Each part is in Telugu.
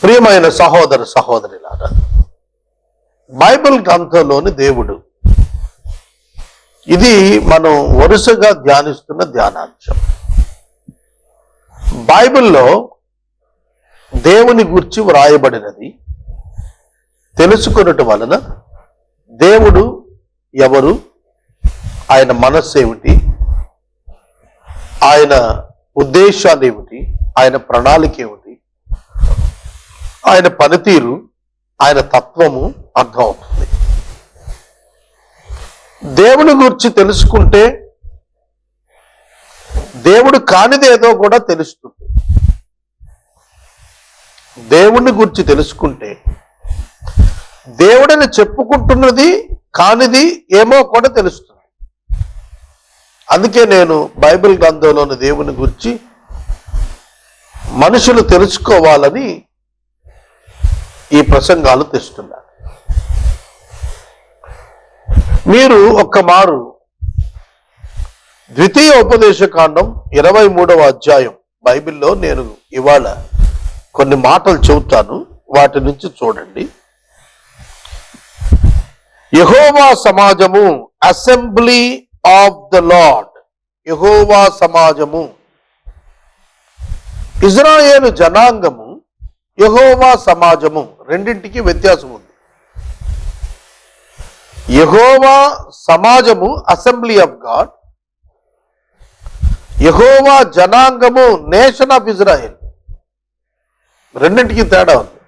ప్రియమైన సహోదర సహోదరులారా, బైబిల్ గ్రంథంలోని దేవుడు, ఇది మనం వరుసగా ధ్యానిస్తున్న ధ్యానాంశం. బైబిల్లో దేవుని గురించి వ్రాయబడినది తెలుసుకొనటం వలన దేవుడు ఎవరు, ఆయన మనస్సు ఏమిటి, ఆయన ఉద్దేశాలు ఏమిటి, ఆయన ప్రణాళిక ఏమిటి, ఆయన పనితీరు, ఆయన తత్వము అర్థమవుతుంది. దేవుని గురించి తెలుసుకుంటే దేవుడు కానిదేదో కూడా తెలుస్తుంది. దేవుని గురించి తెలుసుకుంటే దేవుడిని చెప్పుకుంటున్నది కానిది ఏమో కూడా తెలుస్తుంది. అందుకే నేను బైబిల్ గ్రంథంలోని దేవుని గురించి మనుషులు తెలుసుకోవాలని ఈ ప్రసంగాలు తెస్తున్నారు. మీరు ఒక్కమారు ద్వితీయ ఉపదేశకాండం 23వ అధ్యాయం బైబిల్లో నేను ఇవాళ కొన్ని మాటలు చెబుతాను, వాటి నుంచి చూడండి. యెహోవా సమాజము, అసెంబ్లీ ఆఫ్ ద లార్డ్. యెహోవా సమాజము, ఇజ్రాయేలు జనాంగము, యెహోవా సమాజము, రెండింటికి వ్యత్యాసం ఉంది. యెహోవా సమాజము అసెంబ్లీ ఆఫ్ గాడ్, యెహోవా జనాంగము నేషన్ ఆఫ్ ఇజ్రాయెల్. రెండింటికి తేడా ఉంది,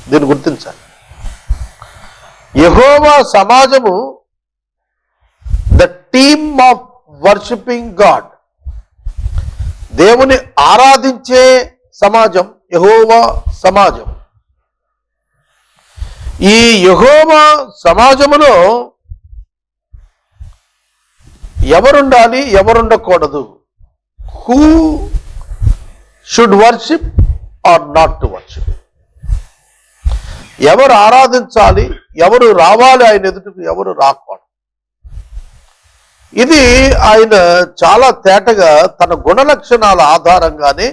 దీన్ని గుర్తించాలి. యెహోవా సమాజము the team of worshipping God, దేవుని ఆరాధించే సమాజం యెహోవా సమాజం. ఈ యెహోవా సమాజములో ఎవరుండాలి, ఎవరుండకూడదు, who should worship or not to worship, ఎవరు ఆరాధించాలి, ఎవరు రావాలి ఆయన ఎదుటికి, ఎవరు రాకూడదు. ఇది ఆయన చాలా తేటగా తన గుణలక్షణాల ఆధారంగానే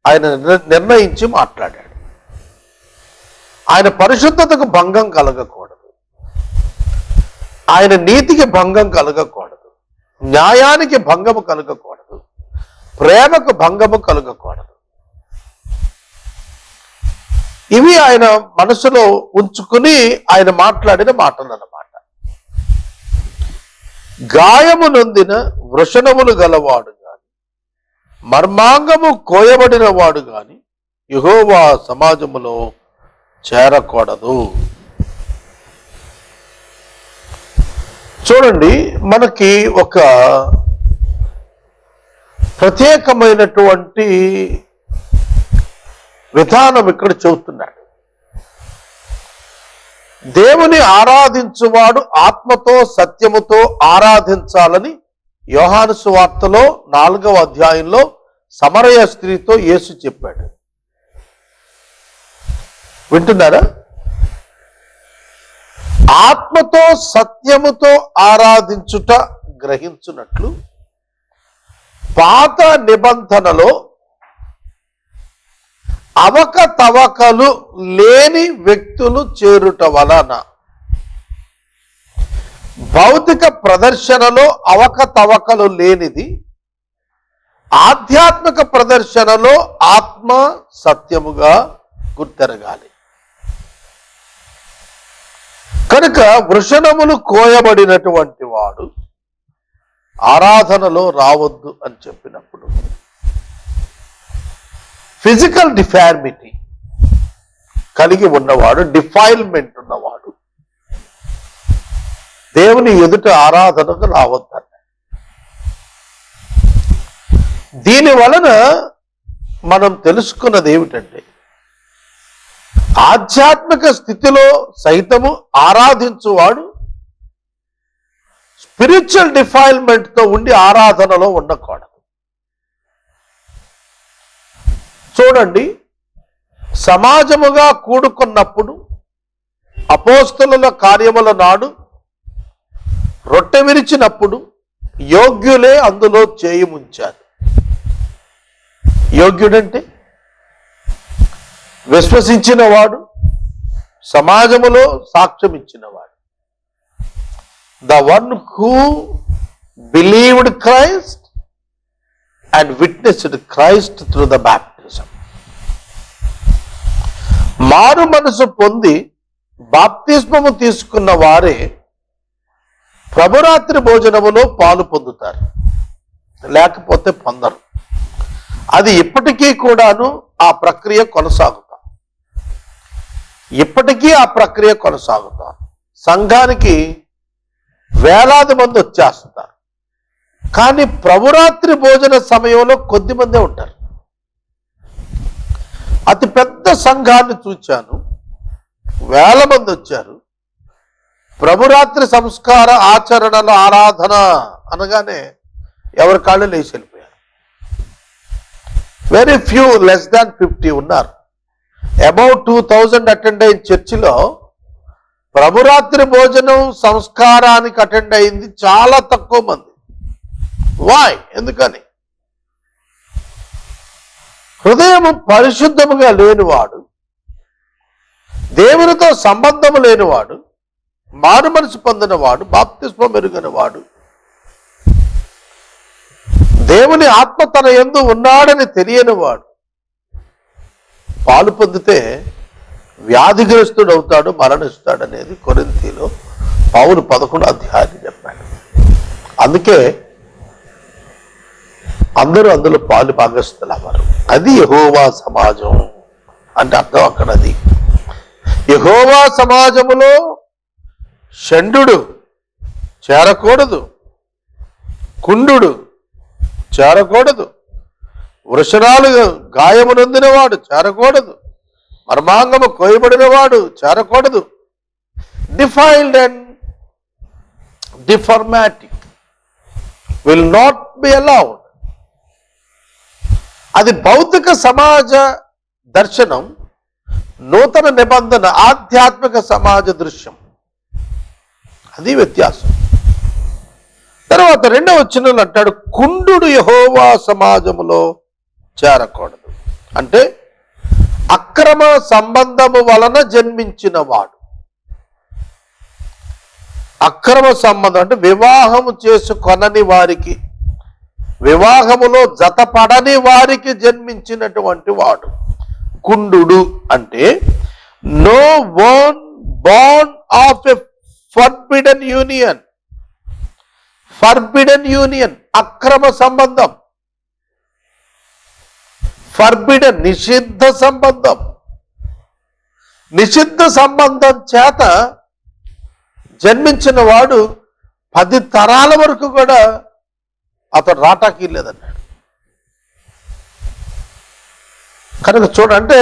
ఆయన నిర్ణయించి మాట్లాడాడు. ఆయన పరిశుద్ధతకు భంగం కలగకూడదు, ఆయన నీతికి భంగం కలగకూడదు, న్యాయానికి భంగము కలగకూడదు, ప్రేమకు భంగము కలగకూడదు. ఇవి ఆయన మనసులో ఉంచుకుని ఆయన మాట్లాడిన మాటలు అన్నమాట. గాయము నొందిన వృషణములు గలవాడు గాని, మర్మాంగము కోయబడిన వాడు గాని యెహోవా సమాజములో చేరకూడదు. చూడండి, మనకి ఒక ప్రత్యేకమైనటువంటి విధానం ఇక్కడ చెబుతున్నాడు. దేవుని ఆరాధించువాడు ఆత్మతో సత్యముతో ఆరాధించాలని యోహాను సువార్తలో 4వ అధ్యాయంలో సమరయ స్త్రీతో యేసు చెప్పాడు. వింటున్నారా? ఆత్మతో సత్యముతో ఆరాధించుట గ్రహించున్నట్లు పాత నిబంధనలో అవకతవకలు లేని వ్యక్తులు చేరుట వలన, భౌతిక ప్రదర్శనలో అవకతవకలు లేనిది, ఆధ్యాత్మిక ప్రదర్శనలో ఆత్మ సత్యముగా గుర్తెరగాలి. కనుక వృషణములు కోయబడినటువంటి వాడు ఆరాధనలో రావద్దు అని చెప్పినప్పుడు ఫిజికల్ డిఫార్మిటీ కలిగి ఉన్నవాడు, డిఫైల్మెంట్ ఉన్నవాడు దేవుని ఎదుట ఆరాధనకు రావద్దన్న. దీని వలన మనం తెలుసుకున్నది ఏమిటంటే, ఆధ్యాత్మిక స్థితిలో సైతము ఆరాధించువాడు స్పిరిచువల్ డిఫైల్మెంట్తో ఉండి ఆరాధనలో ఉండకూడదు. చూడండి, సమాజముగా కూడుకున్నప్పుడు అపోస్తలుల కార్యముల నాడు రొట్టె విరిచినప్పుడు యోగ్యులే అందులో చేయి ముంచారు. యోగ్యుడంటే విశ్వసించిన వాడు, సమాజములో సాక్ష్యం ఇచ్చినవాడు. The one who believed Christ and witnessed Christ through the baptism. మారు మనసు పొంది బాప్తిస్మము తీసుకున్న వారే ప్రభురాత్రి భోజనములో పాలు పొందుతారు, లేకపోతే పొందరు. అది ఇప్పటికీ కూడాను ఆ ప్రక్రియ కొనసాగుతా, ఇప్పటికీ ఆ ప్రక్రియ కొనసాగుతా. సంఘానికి వేలాది మంది వచ్చేస్తారు, కానీ ప్రభురాత్రి భోజన సమయంలో కొద్ది మందే ఉంటారు. అతి పెద్ద సంఘాన్ని చూచాను, వేల మంది వచ్చారు. ప్రభురాత్రి సంస్కార ఆచరణల ఆరాధన అనగానే ఎవరి కాళ్ళు లేచి వెళ్ళిపోయారు. వెరీ ఫ్యూ, లెస్ దాన్ 50 ఉన్నారు. అబౌట్ 2000 అటెండ్ అయిన చర్చిలో ప్రభురాత్రి భోజనం సంస్కారానికి అటెండ్ అయింది చాలా తక్కువ మంది. వాయ్? ఎందుకని? హృదయం పరిశుద్ధముగా లేనివాడు, దేవునితో సంబంధము లేనివాడు, మారు మనసు పొందినవాడు, బాప్తిస్మం ఎరుగనివాడు, దేవుని ఆత్మ తన యందు ఉన్నాడని తెలియనివాడు పాలు పొందితే వ్యాధిగ్రస్తుడు అవుతాడు, మరణిస్తాడు అనేది కొరింథీలో పౌలు 11వ అధ్యాయం చెప్పాడు. అందుకే అందరూ అందులో పాలు భాగస్తులు అవ్వరు. అది యెహోవా సమాజం అంటే అర్థం అక్కడ. అది యెహోవా సమాజములో షండు చేరకూడదు, కుండు చేరకూడదు, వృషణాలు గాయమునందినవాడు చేరకూడదు, మర్మాంగము కోయబడినవాడు చేరకూడదు. Defiled and deformatic will not be allowed. అది భౌతిక సమాజ దర్శనం, నూతన నిబంధన ఆధ్యాత్మిక సమాజ దృశ్యం. అది వ్యత్యాసం. తర్వాత 2వ వచనంలో అంటాడు, కుండు యెహోవా సమాజములో చేరకూడదు. అంటే అక్రమ సంబంధము వలన జన్మించిన వాడు. అక్రమ సంబంధం అంటే వివాహము చేసుకొనని వారికి, వివాహములో జతపడని వారికి జన్మించినటువంటి వాడు కుండు. అంటే నో వన్ బాండ్ of a forbidden union. Forbidden union అక్రమ సంబంధం, ఫర్బిడెన్ నిషిద్ధ సంబంధం. నిషిద్ధ సంబంధం చేత జన్మించిన వాడు 10 తరాల వరకు కూడా అతడు రాటాకి లేదన్నాడు. కనుక చూడంటే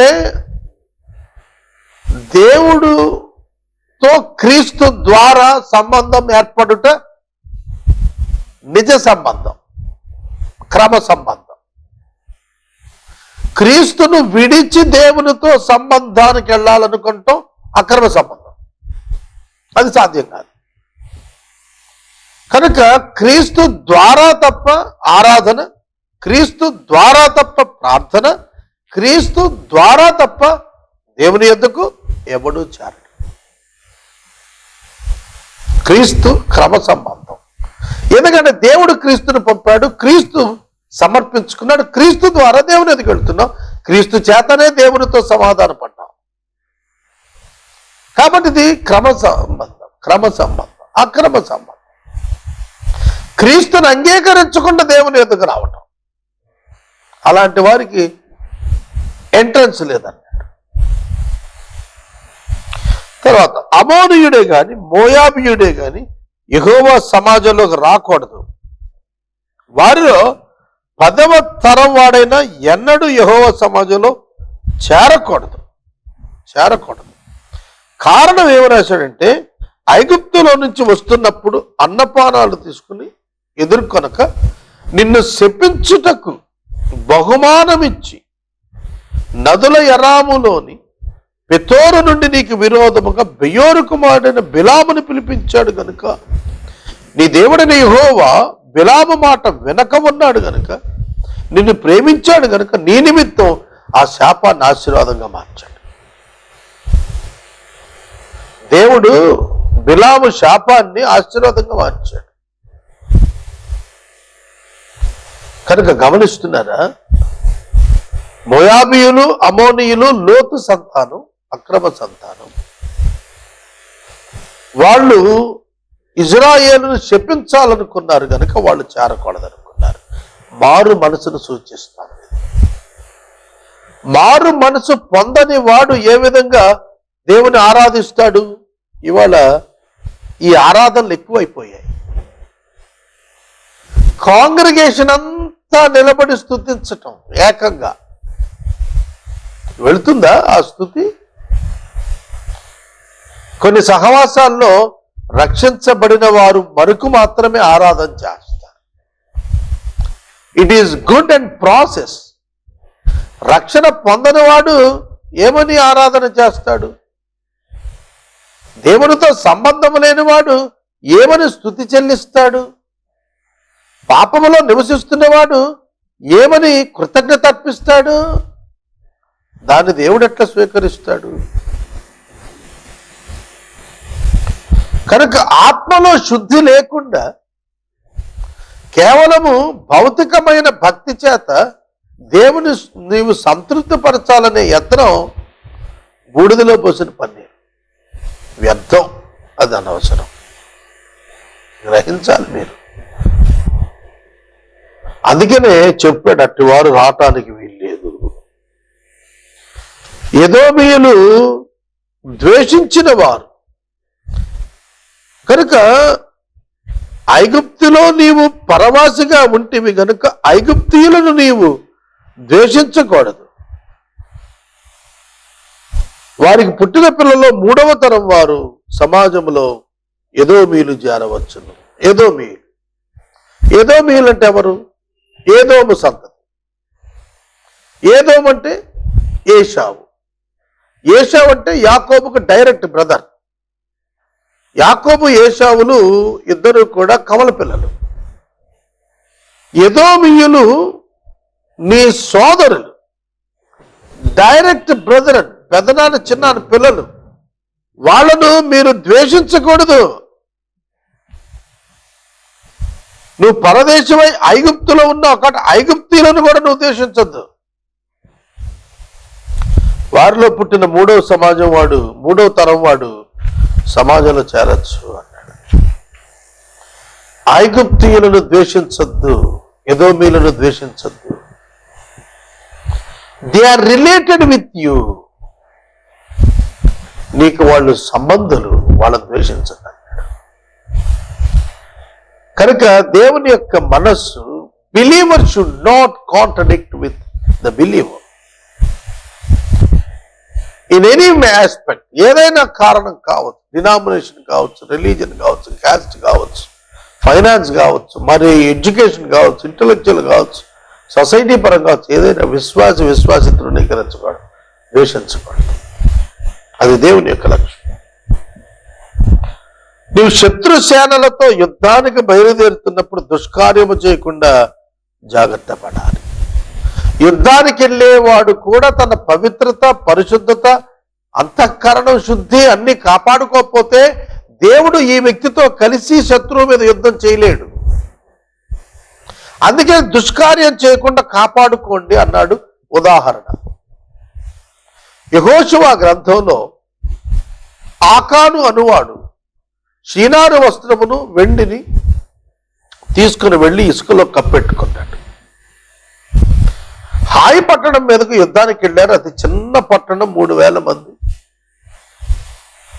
దేవుడుతో క్రీస్తు ద్వారా సంబంధం ఏర్పడుట నిజ సంబంధం, క్రమ సంబంధం. క్రీస్తును విడిచి దేవునితో సంబంధానికి వెళ్ళాలనుకుంటాం అక్రమ సంబంధం. అది సాధ్యం కాదు. కనుక క్రీస్తు ద్వారా తప్ప ఆరాధన, క్రీస్తు ద్వారా తప్ప ప్రార్థన, క్రీస్తు ద్వారా తప్ప దేవుని యొద్దకు ఎవడూ చేరడు. క్రీస్తు క్రమ సంబంధం. ఎందుకంటే దేవుడు క్రీస్తును పంపాడు, క్రీస్తు సమర్పించుకున్నాడు, క్రీస్తు ద్వారా దేవుని ఎదుగు వెళ్తున్నాం, క్రీస్తు చేతనే దేవునితో సమాధాన పడ్డాం. కాబట్టి ఇది క్రమ సంబంధం, క్రమ సంబంధం, అక్రమ సంబంధం. క్రీస్తుని అంగీకరించకుండా దేవుని ఎదుగు రావటం, అలాంటి వారికి ఎంట్రన్స్ లేదన్నాడు. తర్వాత అమోనీయుడే గాని మోయాబీయుడే గాని యెహోవా సమాజంలోకి రాకూడదు. వారిలో 10వ తరం వాడైనా ఎన్నడూ యెహోవా సమాజంలో చేరకూడదు. కారణం ఏమి రాశాడంటే, ఐగుప్తులో నుంచి వస్తున్నప్పుడు అన్నపానాలు తీసుకుని ఎదుర్కొనక నిన్ను శపించుటకు బహుమానమిచ్చి నదుల యరాములోని పెతోరు నుండి నీకు విరోధముగా బెయోరు కుమారుడైన బిలామును పిలిపించాడు గనుక, నీ దేవుడైన యెహోవా బిలాము మాట వెనక ఉన్నాడు గనుక, నిన్ను ప్రేమించాడు గనుక నీ నిమిత్తం ఆ శాపాన్ని ఆశీర్వాదంగా మార్చాడు. దేవుడు బిలాము శాపాన్ని ఆశీర్వాదంగా మార్చాడు. కనుక గమనిస్తున్నారా, మోయాబీయులు, అమోనీయులు లోతు సంతానం, అక్రమ సంతానం. వాళ్ళు ఇజ్రాయేలును శపించాలనుకున్నారు కనుక వాళ్ళు చేరకూడదనుకున్నారు. మారు మనసును సూచిస్తారు. మారు మనసు పొందని వాడు ఏ విధంగా దేవుని ఆరాధిస్తాడు? ఇవాళ ఈ ఆరాధనలు ఎక్కువైపోయాయి. కాంగ్రిగేషన్ అంతా నిలబడి స్తుతించటం, ఏకంగా వెళుతుందా ఆ స్తుతి? కొన్ని సహవాసాల్లో రక్షించబడిన వారు మరకు మాత్రమే ఆరాధన చేస్తారు. It is good and process. రక్షణ పొందని వాడు ఏమని ఆరాధన చేస్తాడు? దేవునితో సంబంధం లేనివాడు ఏమని స్తుతి చెల్లిస్తాడు? పాపములో నివసిస్తున్నవాడు ఏమని కృతజ్ఞత అర్పిస్తాడు? దాన్ని దేవుడు ఎట్లా స్వీకరిస్తాడు? కనుక ఆత్మలో శుద్ధి లేకుండా కేవలము భౌతికమైన భక్తి చేత దేవుని నీవు సంతృప్తిపరచాలనే యత్నం బూడిదలో పోసిన పని, వ్యర్థం. అది అనవసరం. గ్రహించాలి మీరు. అందుకనే చెప్పాడు, అట్టివారు రావటానికి వీల్లేదు. ఎదోమీయులు ద్వేషించిన వారు కనుక ఐగుప్తులో నీవు పరవాసిగా ఉంటివి గనుక ఐగుప్తీయులను నీవు ద్వేషించకూడదు. వారికి పుట్టిన పిల్లల్లో 3వ తరం వారు సమాజంలో ఎదోమీయులు చేరవచ్చును. ఎదోమీయులు అంటే ఎవరు? ఏదోము సంతతి. ఏదోము అంటే ఏశావు. ఏశావు అంటే యాకోబుకు డైరెక్ట్ బ్రదర్. యాకోబు ఏశావులు ఇద్దరు కూడా కమల పిల్లలు. ఎదోమీయులు నీ సోదరులు, డైరెక్ట్ బ్రదర్, పెదనాన్న చిన్నాన్న పిల్లలు. వాళ్ళను మీరు ద్వేషించకూడదు. నువ్వు పరదేశమై ఐగుప్తులో ఉన్నావు కాబట్టి ఐగుప్తీయులను కూడా నువ్వు ద్వేషించద్దు. వారిలో పుట్టిన 3వ సమాజం వాడు, 3వ తరం వాడు సమాజంలో చేరచ్చు అన్నాడు. ఐగుప్తీయులను ద్వేషించద్దు, ఎదోమీయులను ద్వేషించద్దు. They are related with you. నీకు వాళ్ళు సంబంధులు, వాళ్ళని ద్వేషించద్దు. కనుక దేవుని యొక్క మనస్సు, believer should not contradict with the believer in any aspect. ఏదైనా కారణం కావచ్చు, డినామినేషన్ కావచ్చు, రిలీజన్ కావచ్చు, క్యాస్ట్ కావచ్చు, ఫైనాన్స్ కావచ్చు, మరి ఎడ్యుకేషన్ కావచ్చు, ఇంటలెక్చువల్ కావచ్చు, సొసైటీ పరంగా కావచ్చు. ఏదైనా విశ్వాసితులు నీకరించకూడదు, ద్వేషించకూడదు. అది దేవుని యొక్క లక్ష్యం. నీవు శత్రు సేనలతో యుద్ధానికి బయలుదేరుతున్నప్పుడు దుష్కార్యము చేయకుండా జాగ్రత్త పడాలి. యుద్ధానికి వెళ్ళేవాడు కూడా తన పవిత్రత, పరిశుద్ధత, అంతఃకరణం, శుద్ధి అన్ని కాపాడుకోకపోతే దేవుడు ఈ వ్యక్తితో కలిసి శత్రువు మీద యుద్ధం చేయలేడు. అందుకే దుష్కార్యం చేయకుండా కాపాడుకోండి అన్నాడు. ఉదాహరణ, యెహోషువ గ్రంథంలో ఆకాను అనువాడు షీనారు వస్త్రమును, వెండిని తీసుకుని వెళ్ళి ఇసుకలో కప్పెట్టుకున్నాడు. హాయి పట్టణం మీదకు యుద్ధానికి వెళ్ళారు. అది చిన్న పట్టణం, 3000 మంది.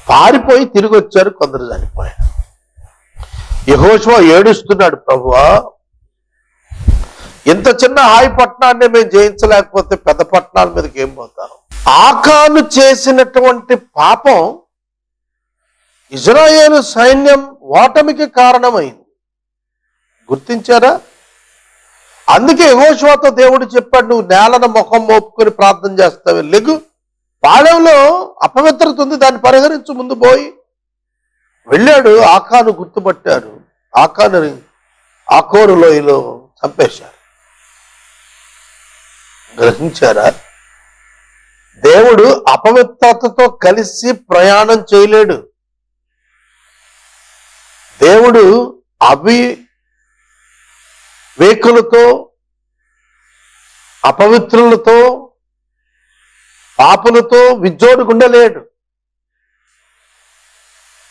పారిపోయి తిరిగి వచ్చారు, కొందరు చనిపోయారు. యెహోషువ ఏడుస్తున్నాడు, ప్రభువా, ఇంత చిన్న హాయి పట్టణాన్ని మేము జయించలేకపోతే పెద్ద పట్టణాల మీదకి ఏం పోతాం? ఆకాను చేసినటువంటి పాపం ఇజ్రాయేలు సైన్యం ఓటమికి కారణమైంది. గుర్తించారా? అందుకే యెహోషువతో దేవుడు చెప్పాడు, నువ్వు నేలను ముఖం మోపుకొని ప్రార్థన చేస్తావు, లెగు, పాళెంలో అపవిత్రత ఉంది, దాన్ని పరిహరించు, ముందు పోయి. వెళ్ళాడు. ఆకాను గుర్తుపట్టారు. ఆకానుని ఆకోరు లోయలో చంపేశారు. గ్రహించారా? దేవుడు అపవిత్రతతో కలిసి ప్రయాణం చేయలేడు. దేవుడు అవివేకులతో, అపవిత్రులతో, పాపులతో విజ్జోడుకు ఉండలేడు.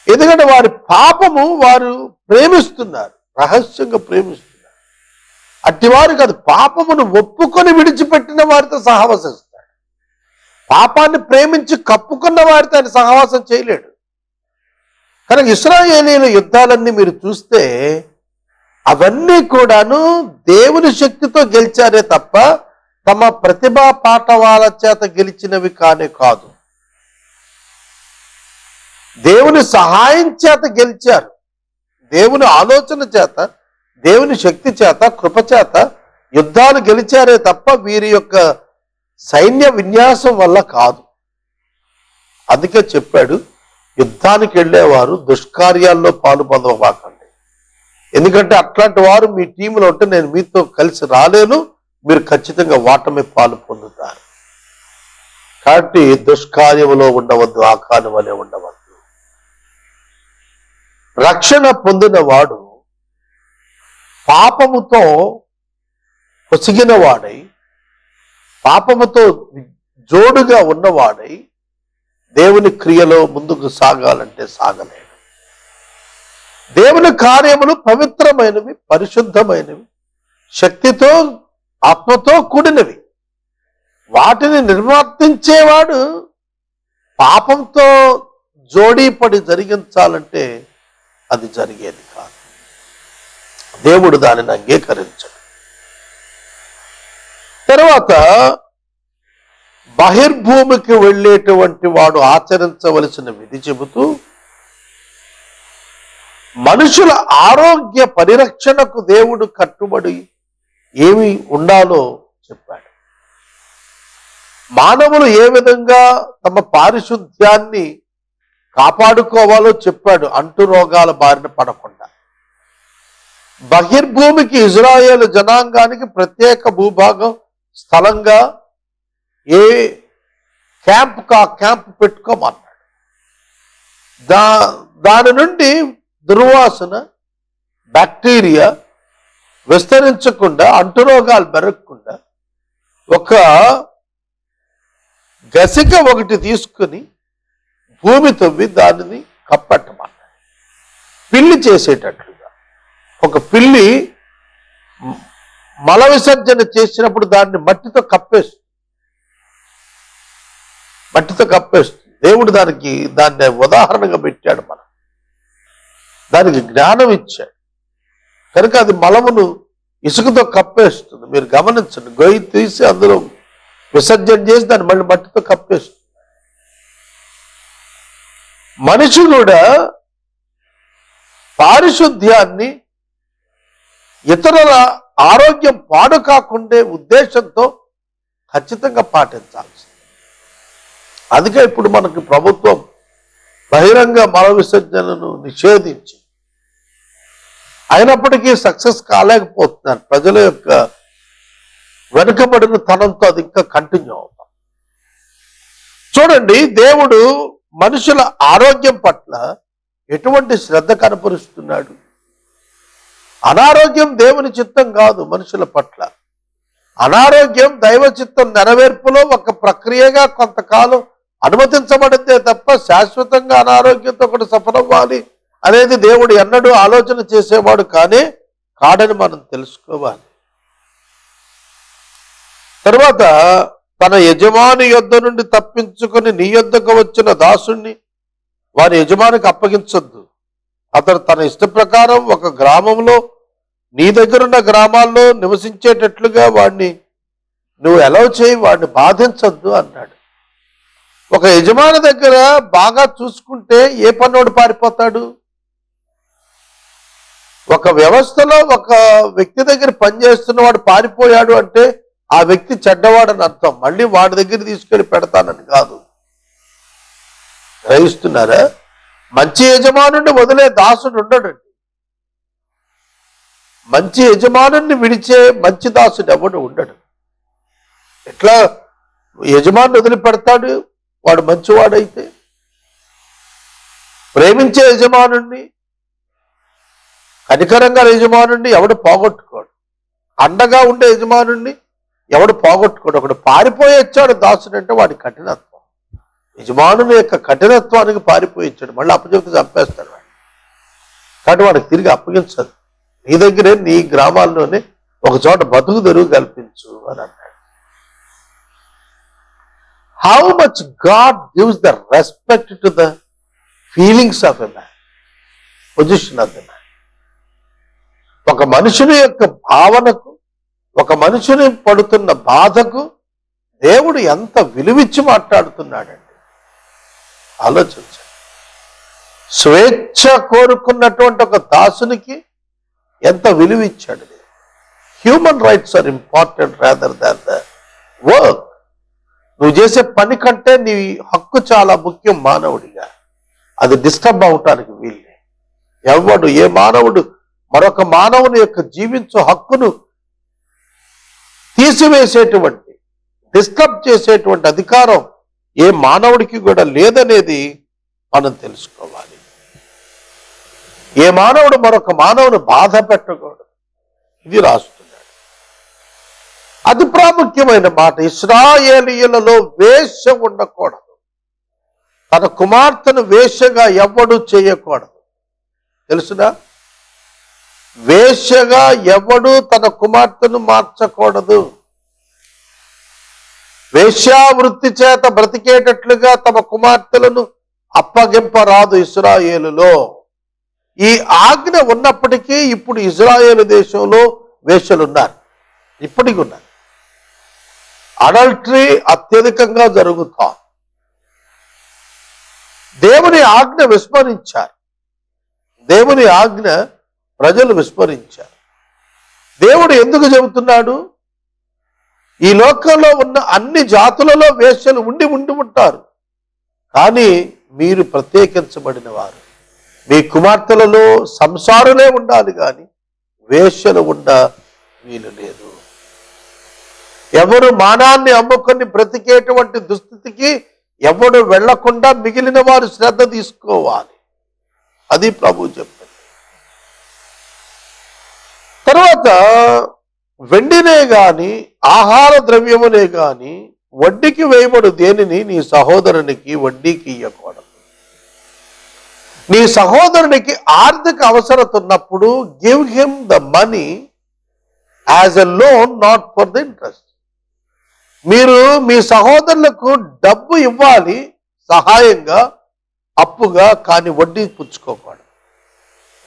ఎందుకంటే వారి పాపము వారు ప్రేమిస్తున్నారు, రహస్యంగా ప్రేమిస్తున్నారు. అట్టివారు కాదు, పాపమును ఒప్పుకొని విడిచిపెట్టిన వారితో సహవాసిస్తాడు. పాపాన్ని ప్రేమించి కప్పుకున్న వారితో ఆయన సహవాసం చేయలేడు. కనుక ఇశ్రాయేలీయుల యుద్ధాలన్నీ మీరు చూస్తే అవన్నీ కూడాను దేవుని శక్తితో గెలిచారే తప్ప తమ ప్రతిభా పాఠవాల చేత గెలిచినవి కానే కాదు. దేవుని సహాయం చేత గెలిచారు. దేవుని ఆలోచన చేత, దేవుని శక్తి చేత, కృప చేత యుద్ధాలు గెలిచారే తప్ప వీరి యొక్క సైన్య విన్యాసం వల్ల కాదు. అందుకే చెప్పాడు, యుద్ధానికి వెళ్ళేవారు దుష్కార్యాల్లో పాలు పొందవాకండి. ఎందుకంటే అట్లాంటి వారు మీ టీంలో ఉంటే నేను మీతో కలిసి రాలేను, మీరు ఖచ్చితంగా ఓటమి పాలు పొందుతారు. కాబట్టి దుష్కార్యములో ఉండవద్దు, ఆకారం వలె ఉండవద్దు. రక్షణ పొందిన వాడు పాపముతో పొసిగిన వాడై, పాపముతో జోడుగా ఉన్నవాడై దేవుని క్రియలో ముందుకు సాగాలంటే సాగలేడు. దేవుని కార్యములు పవిత్రమైనవి, పరిశుద్ధమైనవి, శక్తితో, ఆత్మతో కూడినవి. వాటిని నిర్వర్తించేవాడు పాపంతో జోడీపడి జరిగించాలంటే అది జరిగేది కాదు. దేవుడు దానిని అంగీకరించడు. తర్వాత బహిర్భూమికి వెళ్ళేటువంటి వాడు ఆచరించవలసిన విధి చెబుతూ మనుషుల ఆరోగ్య పరిరక్షణకు దేవుడు కట్టుబడి ఏమి ఉండాలో చెప్పాడు. మానవులు ఏ విధంగా తమ పారిశుద్ధ్యాన్ని కాపాడుకోవాలో చెప్పాడు, అంటు రోగాల బారిన పడకుండా. బహిర్భూమికి ఇజ్రాయేలు జనాంగానికి ప్రత్యేక భూభాగం, స్థలంగా ఏ క్యాంప్ ఆ క్యాంప్ పెట్టుకోమన్నాడు. దాని నుండి దుర్వాసన, బ్యాక్టీరియా విస్తరించకుండా, అంటురోగాలు పెరగకుండా ఒక గసిక ఒకటి తీసుకుని భూమి తవ్వి దానిని కప్పట్టమన్నాడు. పిల్లి చేసేటట్లుగా. ఒక పిల్లి మల విసర్జన చేసినప్పుడు దాన్ని మట్టితో కప్పేస్తుంది. దేవుడు దాన్ని ఉదాహరణగా పెట్టాడు. దానికి జ్ఞానం ఇచ్చాడు కనుక అది మలమును ఇసుకతో కప్పేస్తుంది. మీరు గమనించండి, గొయ్యి తీసి అందులో విసర్జన చేసి దాన్ని మళ్ళీ మట్టితో కప్పేస్తుంది. మనిషి కూడా పారిశుద్ధ్యాన్ని, ఇతరుల ఆరోగ్యం పాడు కాకుండే ఉద్దేశంతో ఖచ్చితంగా పాటించాల్సింది. అందుకే ఇప్పుడు మనకి ప్రభుత్వం బహిరంగ మల విసర్జనను నిషేధించి అయినప్పటికీ సక్సెస్ కాలేకపోతున్నారు. ప్రజల యొక్క వెనుకబడిన తనంతో అది ఇంకా కంటిన్యూ అవుతాం. చూడండి, దేవుడు మనుషుల ఆరోగ్యం పట్ల ఎటువంటి శ్రద్ధ కనపరుస్తున్నాడు. అనారోగ్యం దేవుని చిత్తం కాదు. మనుషుల పట్ల అనారోగ్యం దైవ చిత్తం నెరవేర్పులో ఒక ప్రక్రియగా కొంతకాలం అనుమతించబడితే తప్ప శాశ్వతంగా అనారోగ్యంతో ఒకటి సఫలవ్వాలి అనేది దేవుడు ఎన్నడూ ఆలోచన చేసేవాడు కాడని మనం తెలుసుకోవాలి. తర్వాత తన యజమాని యొద్ద నుండి తప్పించుకొని నీ యొద్దకు వచ్చిన దాసుణ్ణి వారి యజమానికి అప్పగించొద్దు. అతడు తన ఇష్ట ప్రకారం ఒక గ్రామంలో నీ దగ్గరున్న గ్రామాల్లో నివసించేటట్లుగా వాడిని నువ్వు ఎలవ్ చేయి, వాడిని బాధించొద్దు అన్నాడు. ఒక యజమాని దగ్గర బాగా చూసుకుంటే ఏ పన్నోడు పారిపోతాడు? ఒక వ్యవస్థలో ఒక వ్యక్తి దగ్గర పనిచేస్తున్న వాడు పారిపోయాడు అంటే ఆ వ్యక్తి చెడ్డవాడని అర్థం. మళ్ళీ వాడి దగ్గర తీసుకెళ్లి పెడతానని కాదు. గ్రహిస్తున్నారా? మంచి యజమానుడిని వదిలే దాసుడు ఉండడండి. మంచి యజమానుడిని విడిచే మంచి దాసుడు ఎవడు ఉండడు. ఎట్లా యజమాని వదిలిపెడతాడు వాడు మంచివాడైతే? ప్రేమించే యజమానుణ్ణి, కనికరంగా యజమానుణ్ణి ఎవడు పోగొట్టుకోడు. అండగా ఉండే యజమానుణ్ణి ఎవడు పోగొట్టుకోడు. ఒకడు పారిపోయి వచ్చాడు దాసుడు అంటే వాడి కఠినత్వం, యజమానుని యొక్క కఠినత్వానికి పారిపోయి ఇచ్చాడు. మళ్ళీ అప్పచెప్తే చంపేస్తాడు వాడు. కాబట్టి వాడికి తిరిగి అప్పగించదు. నీ దగ్గరే నీ గ్రామాల్లోనే ఒక చోట బతుకు తెరువు కల్పించు అని అన్నాడు. How much God gives the respect to the feelings of a man, position of a man. ఒక మనుషుని యొక్క భావనకు, ఒక మనుషుని పడుతున్న బాధకు దేవుడు ఎంత విలువిచ్చి మాట్లాడుతున్నాడండి. ఆలోచించండి. స్వేచ్ఛ కోరుకున్నటువంటి ఒక దాసునికి ఎంత విలువిచ్చాడు. Human rights are important rather than the work. నువ్వు చేసే పని కంటే నీ హక్కు చాలా ముఖ్యం మానవుడిగా. అది డిస్టర్బ్ అవటానికి వీళ్ళే. ఎవడు, ఏ మానవుడు మరొక మానవుని యొక్క జీవించు హక్కును తీసివేసేటువంటి, డిస్టర్బ్ చేసేటువంటి అధికారం ఏ మానవుడికి కూడా లేదనేది మనం తెలుసుకోవాలి. ఏ మానవుడు మరొక మానవుని బాధ పెట్టకూడదు. ఇది రాస్తున్నాడు. అతి ప్రాముఖ్యమైన మాట, ఇశ్రాయేలీయులలో వేశ్య ఉండకూడదు. తన కుమార్తెను వేశ్యగా ఎవ్వడు చేయకూడదు. తెలుసునా? వేశ్యగా ఎవడు తన కుమార్తెను మార్చకూడదు. వేశ్యావృత్తి చేత బ్రతికేటట్లుగా తమ కుమార్తెలను అప్పగింపరాదు ఇశ్రాయేలులో. ఈ ఆజ్ఞ ఉన్నప్పటికీ ఇప్పుడు ఇజ్రాయేలు దేశంలో వేశ్యలు ఉన్నారు, ఇప్పటికి ఉన్నారు. అడల్టరీ అత్యధికంగా జరుగుతాం. దేవుని ఆజ్ఞ విస్మరించారు. దేవుని ఆజ్ఞ ప్రజలు విస్మరించారు. దేవుడు ఎందుకు చెబుతున్నాడు? ఈ లోకంలో ఉన్న అన్ని జాతులలో వేశ్యలు ఉండి ఉంటారు, కానీ మీరు ప్రత్యేకించబడిన వారు. మీ కుమార్తెలలో సంసారులే ఉండాలి, కానీ వేశ్యలు ఉండ వీలు లేదు. ఎవరు మానాన్ని అమ్ముకొని బ్రతికేటువంటి దుస్థితికి ఎవడు వెళ్లకుండా మిగిలిన వారు శ్రద్ధ తీసుకోవాలి. అది ప్రభు చెప్పింది. తర్వాత వెండినే గాని ఆహార ద్రవ్యమునే గాని వడ్డీకి వేయబడు దేనిని నీ సహోదరునికి వడ్డీకి ఇయ్యకూడదు. నీ సహోదరునికి ఆర్థిక అవసరత ఉన్నప్పుడు give him the money as a loan, not for the interest. మీరు మీ సహోదరులకు డబ్బు ఇవ్వాలి సహాయంగా, అప్పుగా, కానీ వడ్డీ పుచ్చుకోకూడదు.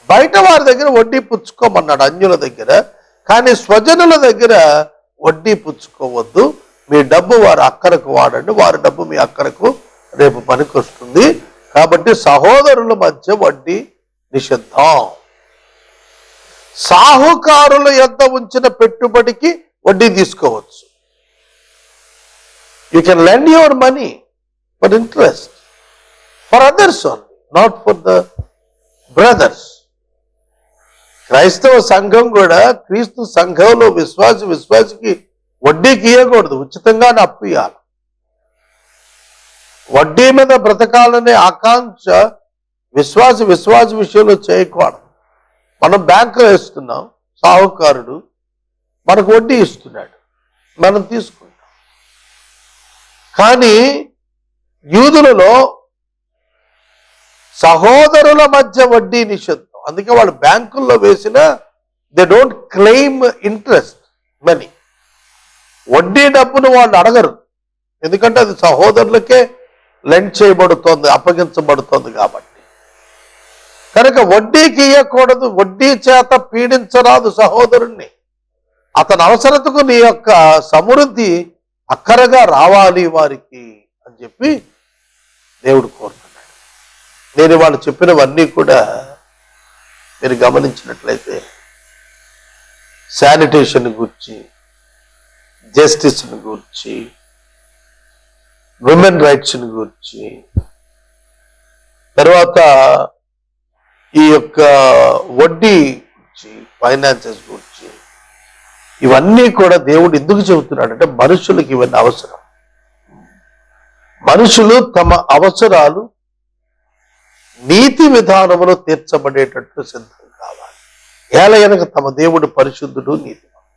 బయట వారి దగ్గర వడ్డీ పుచ్చుకోమన్నాడు, అన్యుల దగ్గర. కానీ స్వజనుల దగ్గర వడ్డీ పుచ్చుకోవద్దు. మీ డబ్బు వారి అక్కరకు వాడండి, వారి డబ్బు మీ అక్కరకు రేపు పనికొస్తుంది. కాబట్టి సహోదరుల మధ్య వడ్డీ నిషిద్ధం. సాహుకారుల యొద్ద ఉంచిన పెట్టుబడికి వడ్డీ తీసుకోవచ్చు. You can lend your money for interest for others only, not for the brothers. క్రైస్తవ సంఘం కూడా క్రీస్తు సంఘంలో విశ్వాసికి వడ్డీకి ఇవ్వకూడదు, ఉచితంగానే అప్పు ఇవ్వాలి. వడ్డీ మీద బ్రతకాలనే ఆకాంక్ష విశ్వాస విషయంలో చేయకూడదు. మనం బ్యాంకులో వేస్తున్నాం, సాహుకారుడు మనకు వడ్డీ ఇస్తున్నాడు, మనం తీసుకుంటాం. కానీ యూదులలో సహోదరుల మధ్య వడ్డీ నిషిద్ధం. అందుకే వాళ్ళు బ్యాంకుల్లో వేసిన they don't claim interest money. వడ్డీ డబ్బును వాళ్ళు అడగరు, ఎందుకంటే అది సహోదరులకే లెండ్ చేయబడుతోంది, అప్పగించబడుతోంది కాబట్టి. కనుక వడ్డీకి ఇవ్వకూడదు, వడ్డీ చేత పీడించరాదు సహోదరుణ్ణి. అతని అవసరతకు నీ యొక్క సమృద్ధి అక్కరగా రావాలి వారికి అని చెప్పి దేవుడు కోరుతున్నాడు. నేను వాళ్ళు చెప్పినవన్నీ కూడా మీరు గమనించినట్లయితే శానిటేషన్ గురించి, జస్టిస్ని గురించి, విమెన్ రైట్స్ని గురించి, తర్వాత ఈ యొక్క వడ్డీ గురించి, ఫైనాన్సెస్ గురించి, ఇవన్నీ కూడా దేవుడు ఎందుకు చెబుతున్నాడు అంటే మనుషులకి ఇవన్నీ అవసరం. మనుషులు తమ అవసరాలు నీతి విధానములో తీర్చబడేటట్లు సిద్ధం కావాలి. ఏలయనగా తమ దేవుడు పరిశుద్ధుడు, నీతి